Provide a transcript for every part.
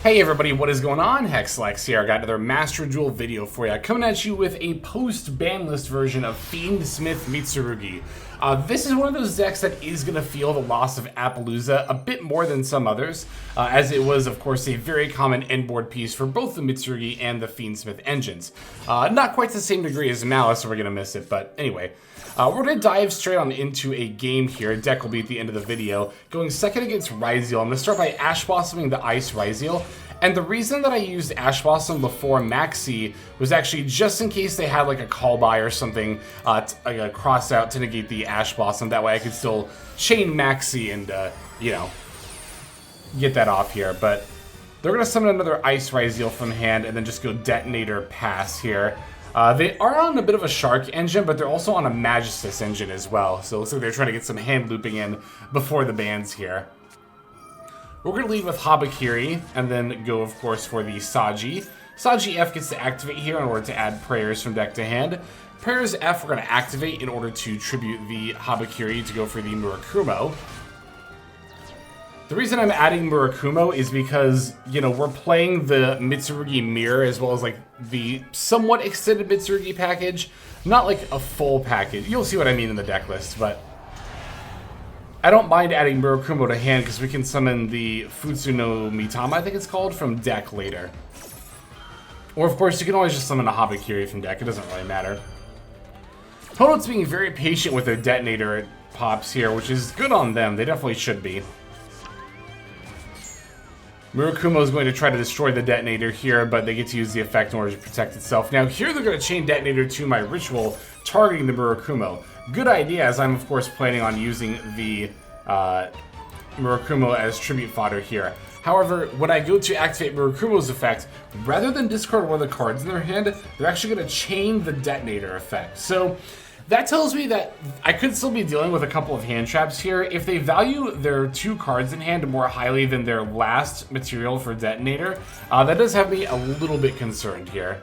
Hey everybody, what is going on? Hexlex here. I got another Master Duel video for you, coming at you with a post-ban list version of Fiendsmith Mitsurugi. This is one of those decks that is going to feel the loss of Appaloosa a bit more than some others, as it was, of course, a very common endboard piece for both the Mitsurugi and the Fiendsmith engines. Not quite to the same degree as Malice, so we're going to miss it, but anyway. We're going to dive straight on into a game here. Deck will be at the end of the video. Going second against Ryzeal. I'm going to start by Ash Blossoming the Ice Ryzeal. And the reason that I used Ash Blossom before Maxi was actually just in case they had like a call by or something, like a cross out to negate the Ash Blossom. That way I could still chain Maxi and, you know, get that off here. But they're going to summon another Ice Ryzeal from hand and then just go Detonator Pass here. They are on a bit of a Shark engine, but they're also on a Magistus engine as well. So it looks like they're trying to get some hand looping in before the bans here. We're going to lead with Habakiri, and then go, of course, for the Saji. Saji F gets to activate here in order to add prayers from deck to hand. Prayers F we're going to activate in order to tribute the Habakiri to go for the Murakumo. The reason I'm adding Murakumo is because, you know, we're playing the Mitsurugi Mirror as well as, like, the somewhat extended Mitsurugi package. Not, like, a full package. You'll see what I mean in the deck list, but I don't mind adding Murakumo to hand because we can summon the Futsu no Mitama, I think it's called, from deck later. Or, of course, you can always just summon a Habakiri from deck. It doesn't really matter. Opponent's being very patient with their Detonator pops here, which is good on them. They definitely should be. Murakumo is going to try to destroy the Detonator here, but they get to use the effect in order to protect itself. Now, here they're going to chain Detonator to my Ritual, targeting the Murakumo. Good idea, as I'm, of course, planning on using the Murakumo as tribute fodder here. However, when I go to activate Murakumo's effect, rather than discard one of the cards in their hand, they're actually going to chain the Detonator effect. So that tells me that I could still be dealing with a couple of hand traps here. If they value their two cards in hand more highly than their last material for Detonator, that does have me a little bit concerned here.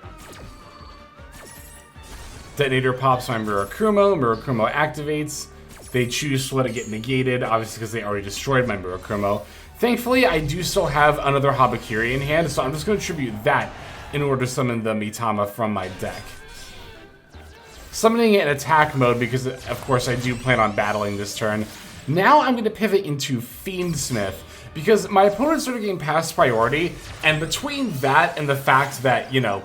Detonator pops my Murakumo. Murakumo activates. They choose to let it get negated, obviously because they already destroyed my Murakumo. Thankfully, I do still have another Habakiri in hand, so I'm just going to tribute that in order to summon the Mitama from my deck. Summoning it in attack mode because, of course, I do plan on battling this turn. Now I'm going to pivot into Fiendsmith because my opponents are getting past priority, and between that and the fact that, you know,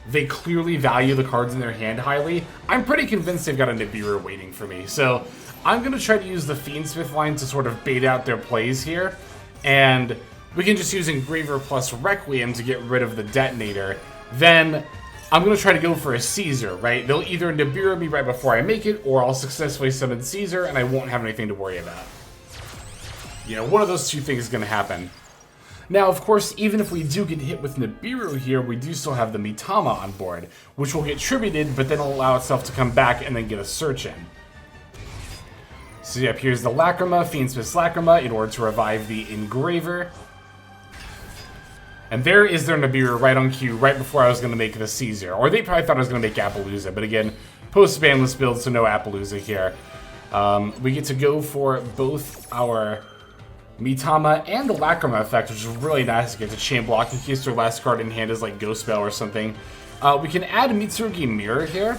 they clearly value the cards in their hand highly, I'm pretty convinced they've got a Nibiru waiting for me. So I'm going to try to use the Fiendsmith line to sort of bait out their plays here, and we can just use Engraver plus Requiem to get rid of the Detonator. Then I'm going to try to go for a Caesar, right? They'll either Nibiru me right before I make it, or I'll successfully summon Caesar and I won't have anything to worry about. You know, one of those two things is going to happen. Now, of course, even if we do get hit with Nibiru here, we do still have the Mitama on board, which will get tributed, but then will allow itself to come back and then get a search in. So yep, here's the Lacrima, Fiendsmith's Lacrima, in order to revive the Engraver. And there is their Nibiru right on cue, right before I was going to make the Caesar. Or they probably thought I was going to make Appaloosa, but again, post-banless build, so no Appaloosa here. We get to go for both our Mitama and the Lacrima effect, which is really nice to get to chain block in case their last card in hand is like Ghost Spell or something. We can add Mitsurugi Mirror here,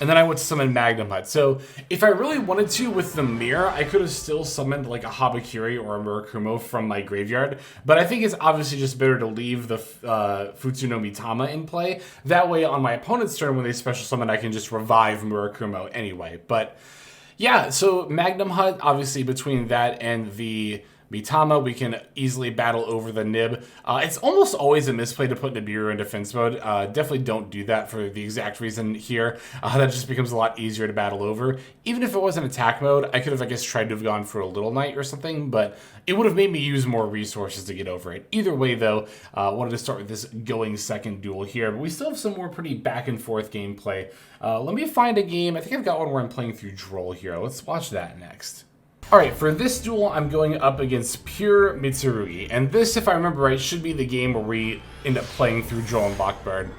and then I would summon Magnum Hut. So if I really wanted to with the Mirror, I could have still summoned like a Habakiri or a Murakumo from my graveyard, but I think it's obviously just better to leave the Futsu no Mitama in play. That way on my opponent's turn when they special summon, I can just revive Murakumo anyway. But yeah, so Magnum Hut, obviously between that and the Mitama, we can easily battle over the Nib. It's almost always a misplay to put Nibiru in defense mode. Definitely don't do that for the exact reason here. That just becomes a lot easier to battle over. Even if it wasn't attack mode, I could have, I guess, tried to have gone for a Little Knight or something, but it would have made me use more resources to get over it. Either way, though, wanted to start with this going second duel here, but we still have some more pretty back and forth gameplay. Let me find a game. I think I've got one where I'm playing through Droll here. Let's watch that next. Alright, for this duel, I'm going up against Pure Mitsurugi, and this, if I remember right, should be the game where we end up playing through Droll and Blackbird.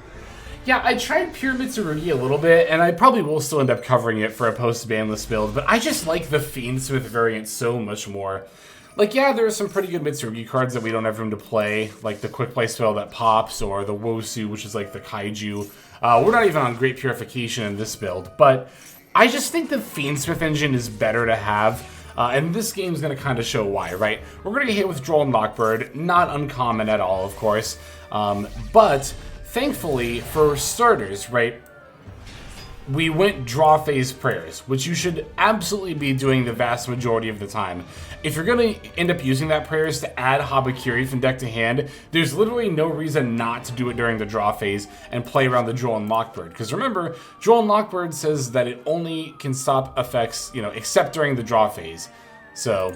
Yeah, I tried Pure Mitsurugi a little bit, and I probably will still end up covering it for a post-banless build, but I just like the Fiendsmith variant so much more. Like, yeah, there are some pretty good Mitsurugi cards that we don't have room to play, like the Quick Play spell that pops, or the Wosu, which is like the Kaiju. We're not even on Great Purification in this build, but I just think the Fiendsmith engine is better to have, and this game's going to kind of show why, right? We're going to get hit with Droll and Lockbird, not uncommon at all, of course, but thankfully, for starters, right, we went draw phase prayers, which you should absolutely be doing the vast majority of the time. If you're going to end up using that prayers to add Habakiri from deck to hand, there's literally no reason not to do it during the draw phase and play around the Droll and Lockbird. Because remember, Droll and Lockbird says that it only can stop effects, except during the draw phase. So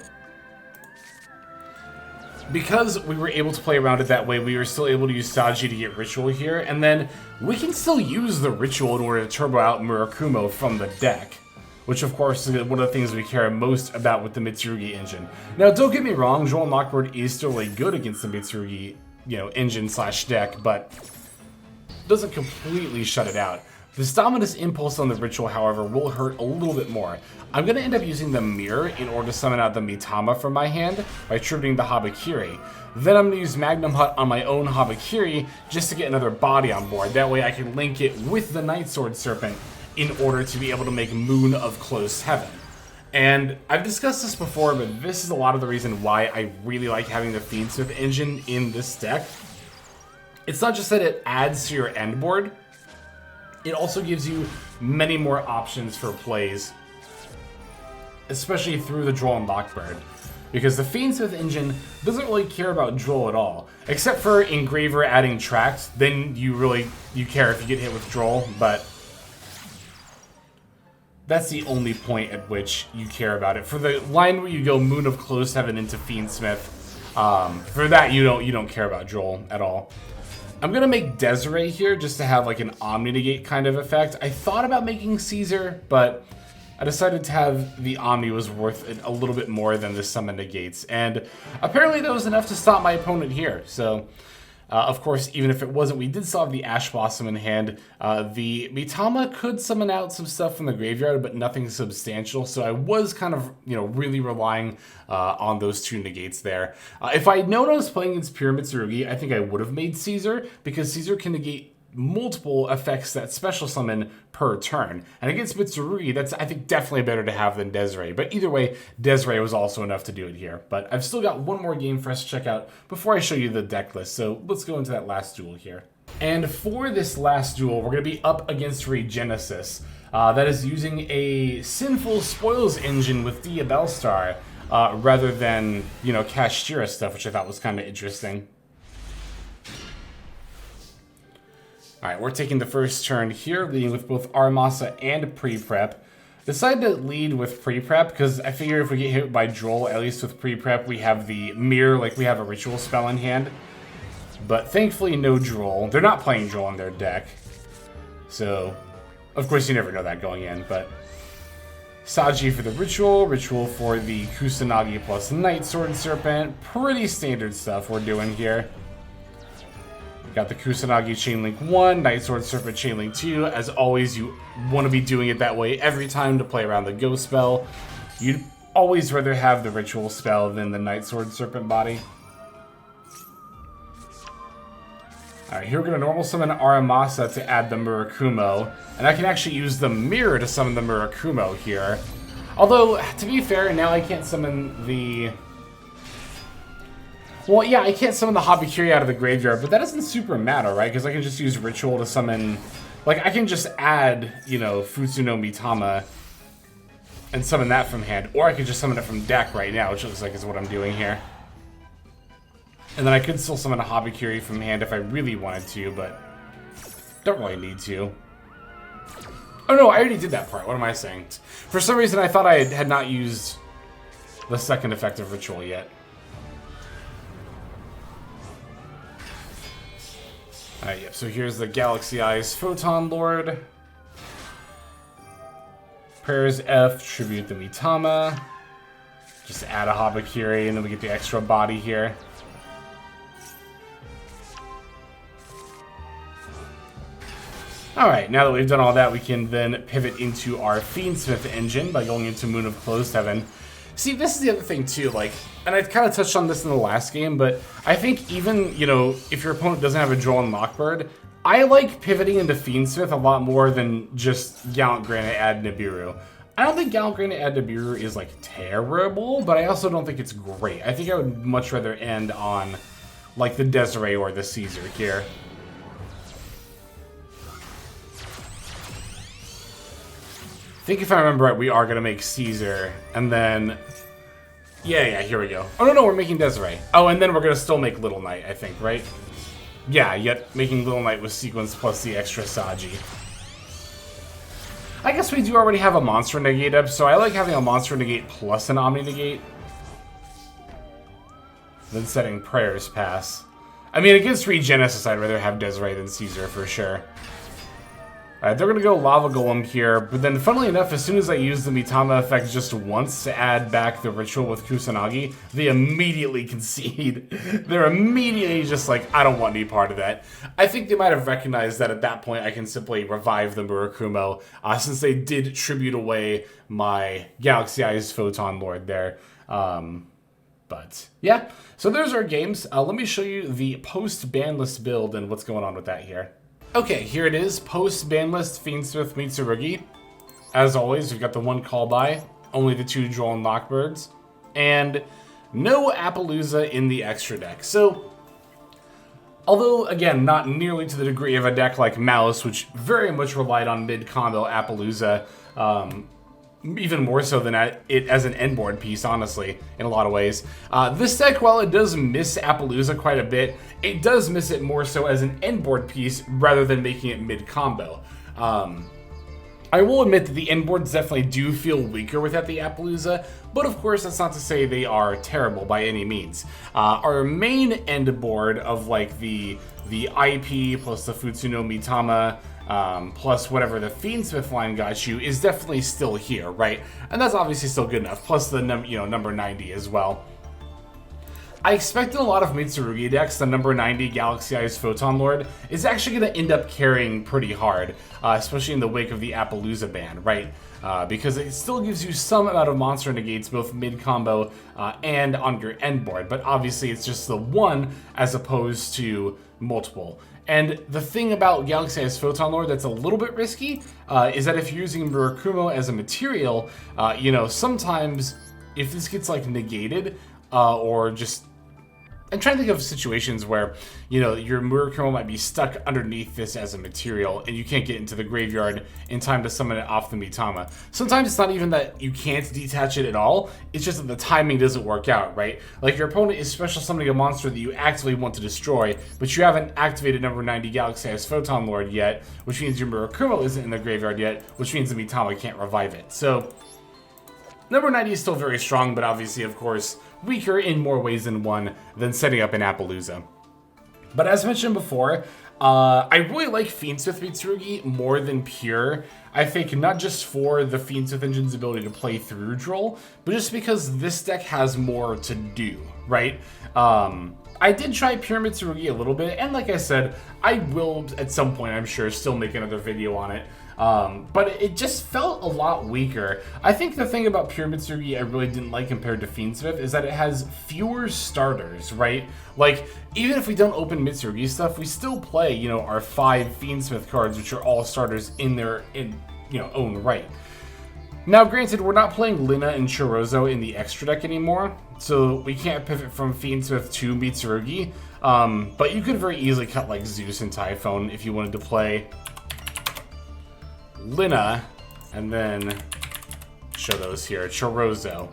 because we were able to play around it that way, we were still able to use Saji to get Ritual here, and then we can still use the Ritual in order to turbo out Murakumo from the deck, which of course is one of the things we care most about with the Mitsurugi engine. Now, don't get me wrong, Droll and Lockbird is still really good against the Mitsurugi, engine / deck, but doesn't completely shut it out. This Dominus Impulse on the Ritual, however, will hurt a little bit more. I'm going to end up using the Mirror in order to summon out the Mitama from my hand by tributing the Habakiri. Then I'm going to use Magnum Hut on my own Habakiri just to get another body on board. That way I can link it with the Night Sword Serpent in order to be able to make Moon of Close Heaven. And I've discussed this before, but this is a lot of the reason why I really like having the Fiendsmith engine in this deck. It's not just that it adds to your end board, it also gives you many more options for plays, especially through the Droll and Lockbird. Because the Fiendsmith engine doesn't really care about Droll at all. Except for Engraver adding tracks, then you care if you get hit with Droll, but that's the only point at which you care about it. For the line where you go Moon of Close Heaven into Fiendsmith, for that you don't care about Droll at all. I'm going to make Desiree here just to have like an Omni Negate kind of effect. I thought about making Caesar, but I decided to have the Omni was worth it a little bit more than the Summon Negates. And apparently that was enough to stop my opponent here. So, of course, even if it wasn't, we did still have the Ash Blossom in hand. The Mitama could summon out some stuff from the graveyard, but nothing substantial. So I was kind of, really relying on those two negates there. If I had known I was playing against Pure Mitsurugi, I think I would have made Caesar, because Caesar can negate multiple effects that special summon per turn. And against Mitsurugi, that's, I think, definitely better to have than Desiree. But either way, Desiree was also enough to do it here. But I've still got one more game for us to check out before I show you the deck list. So let's go into that last duel here. And for this last duel, we're going to be up against Regenesis. That is using a Sinful Spoils engine with Dia Bellstar, rather than, Kashtira stuff, which I thought was kind of interesting. Alright, we're taking the first turn here, leading with both Aramasa and Pre-Prep. Decided to lead with Pre-Prep, because I figure if we get hit by Droll, at least with Pre-Prep, we have the Mirror, like we have a Ritual spell in hand. But thankfully, no Droll. They're not playing Droll in their deck. So, of course, you never know that going in, but Saji for the Ritual, Ritual for the Kusanagi plus Night Sword Serpent. Pretty standard stuff we're doing here. Got the Kusanagi Chainlink 1, Night Sword Serpent Chainlink 2. As always, you want to be doing it that way every time to play around the Ghost spell. You'd always rather have the Ritual spell than the Night Sword Serpent body. Alright, here we're going to normal summon Aramasa to add the Murakumo. And I can actually use the Mirror to summon the Murakumo here. Although, to be fair, now I can't summon the... Well, yeah, I can't summon the Habakiri out of the graveyard, but that doesn't super matter, right? Because I can just use Ritual to summon... Like, I can just add, Futsu no Mitama and summon that from hand. Or I could just summon it from deck right now, which looks like is what I'm doing here. And then I could still summon a Habakiri from hand if I really wanted to, but don't really need to. Oh no, I already did that part. What am I saying? For some reason, I thought I had not used the second effective Ritual yet. Alright, yep, so here's the Galaxy Eyes Photon Lord. Prayers F, tribute the Mitama. Just add a Habakiri, and then we get the extra body here. Alright, now that we've done all that, we can then pivot into our Fiendsmith engine by going into Moon of Closed Heaven. See, this is the other thing too, like, and I kind of touched on this in the last game, but I think even, you know, if your opponent doesn't have a Joel and Lockbird, I like pivoting into Fiendsmith a lot more than just Gallant Granite add Nibiru. I don't think Gallant Granite add Nibiru is, like, terrible, but I also don't think it's great. I think I would much rather end on, like, the Desiree or the Caesar here. I think if I remember right, we are going to make Caesar, and then... Yeah, here we go. Oh, no, we're making Desiree. Oh, and then we're going to still make Little Knight, I think, right? Yeah, yet making Little Knight with sequence plus the extra Saji. I guess we do already have a Monster Negate up, so I like having a Monster Negate plus an Omni Negate. Then setting Prayers Pass. I mean, against Regenesis, I'd rather have Desiree than Caesar, for sure. Alright, they're gonna go Lava Golem here, but then funnily enough, as soon as I use the Mitama effect just once to add back the ritual with Kusanagi, they immediately concede. They're immediately just like, I don't want any part of that. I think they might have recognized that at that point I can simply revive the Murakumo, since they did tribute away my Galaxy Eyes Photon Lord there. But yeah, so there's our games. Let me show you the post-ban list build and what's going on with that here. Okay, here it is, post-ban list Fiendsmith Mitsurugi. As always, we've got the one call by, only the 2 Droll and Lockbirds, and no Appaloosa in the extra deck. So, although, again, not nearly to the degree of a deck like Malice, which very much relied on mid-combo Appaloosa, even more so than it as an end board piece, honestly, in a lot of ways. This deck, while it does miss Appaloosa quite a bit, it does miss it more so as an end board piece rather than making it mid-combo. I will admit that the end boards definitely do feel weaker without the Appaloosa, but of course that's not to say they are terrible by any means. Our main end board of like the IP plus the Futsuno Mitama, plus whatever the Fiendsmith line got you is definitely still here, right? And that's obviously still good enough, plus the number 90 as well. I expect in a lot of Mitsurugi decks, the number 90 Galaxy Eyes Photon Lord is actually going to end up carrying pretty hard, especially in the wake of the Appaloosa ban, right? Because it still gives you some amount of monster negates both mid-combo and on your end board, but obviously it's just the one as opposed to multiple. And the thing about Galaxy Eyes Photon Lord that's a little bit risky is that if you're using Murakumo as a material, sometimes if this gets like negated or just... I'm trying to think of situations where, your Murakumo might be stuck underneath this as a material and you can't get into the graveyard in time to summon it off the Mitama. Sometimes it's not even that you can't detach it at all, it's just that the timing doesn't work out, right? Like your opponent is special summoning a monster that you actively want to destroy, but you haven't activated number 90 Galaxy Eyes Photon Lord yet, which means your Murakumo isn't in the graveyard yet, which means the Mitama can't revive it. So, number 90 is still very strong, but obviously, of course, weaker in more ways than one than setting up an Appaloosa. But as mentioned before, I really like Fiendsmith Mitsurugi more than Pure. I think not just for the Fiendsmith engine's ability to play through Droll, but just because this deck has more to do, right? I did try Pure Mitsurugi a little bit, and like I said, I will at some point, I'm sure, still make another video on it. But it just felt a lot weaker. I think the thing about Pure Mitsurugi I really didn't like compared to Fiendsmith is that it has fewer starters, right? Like, even if we don't open Mitsurugi stuff, we still play, our 5 Fiendsmith cards, which are all starters in their own right. Now, granted, we're not playing Lina and Chorozo in the extra deck anymore, so we can't pivot from Fiendsmith to Mitsurugi, but you could very easily cut, like, Zeus and Typhon if you wanted to play Lina, and then show those here, Chorozo.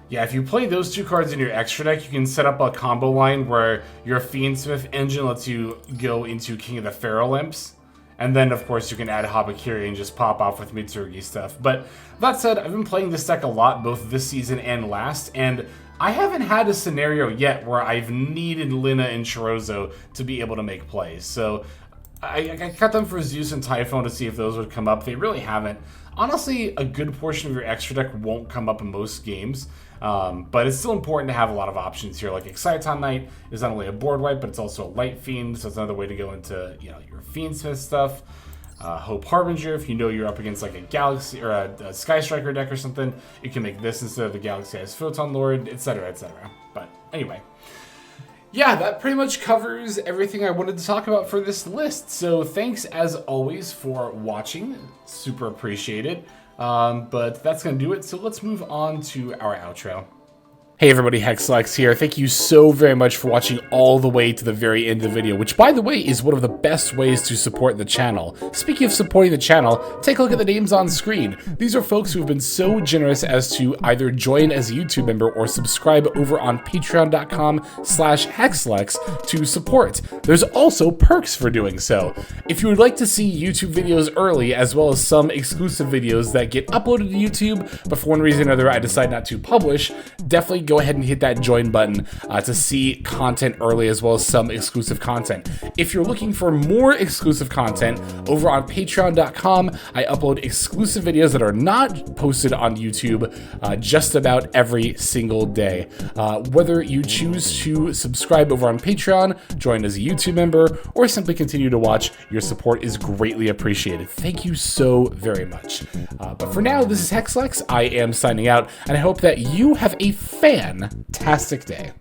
Yeah, if you play those 2 cards in your extra deck, you can set up a combo line where your Fiendsmith engine lets you go into King of the Feral Imps, and then of course you can add Habakiri and just pop off with Mitsurugi stuff. But that said, I've been playing this deck a lot, both this season and last, and I haven't had a scenario yet where I've needed Lina and Chorozo to be able to make plays. So I cut them for Zeus and Typhon to see if those would come up. They really haven't. Honestly, a good portion of your extra deck won't come up in most games, but it's still important to have a lot of options here. Like Exciton Knight is not only a board wipe, but it's also a Light Fiend, so it's another way to go into your Fiendsmith stuff. Hope Harbinger, if you know you're up against like a Galaxy or a Sky Striker deck or something, you can make this instead of the Galaxy Eyes Photon Lord, etc., etc. But anyway, yeah, that pretty much covers everything I wanted to talk about for this list. So thanks as always for watching. Super appreciate it. But that's going to do it. So let's move on to our outro. Hey everybody, Hexlex here. Thank you so very much for watching all the way to the very end of the video, which by the way is one of the best ways to support the channel. Speaking of supporting the channel, take a look at the names on screen. These are folks who have been so generous as to either join as a YouTube member or subscribe over on patreon.com/Hexlex to support. There's also perks for doing so. If you would like to see YouTube videos early, as well as some exclusive videos that get uploaded to YouTube, but for one reason or another I decide not to publish, definitely go ahead and hit that join button to see content early, as well as some exclusive content. If you're looking for more exclusive content, over on patreon.com, I upload exclusive videos that are not posted on YouTube just about every single day. Whether you choose to subscribe over on Patreon, join as a YouTube member, or simply continue to watch, your support is greatly appreciated. Thank you so very much. But for now, this is Hexlex. I am signing out, and I hope that you have a fantastic day.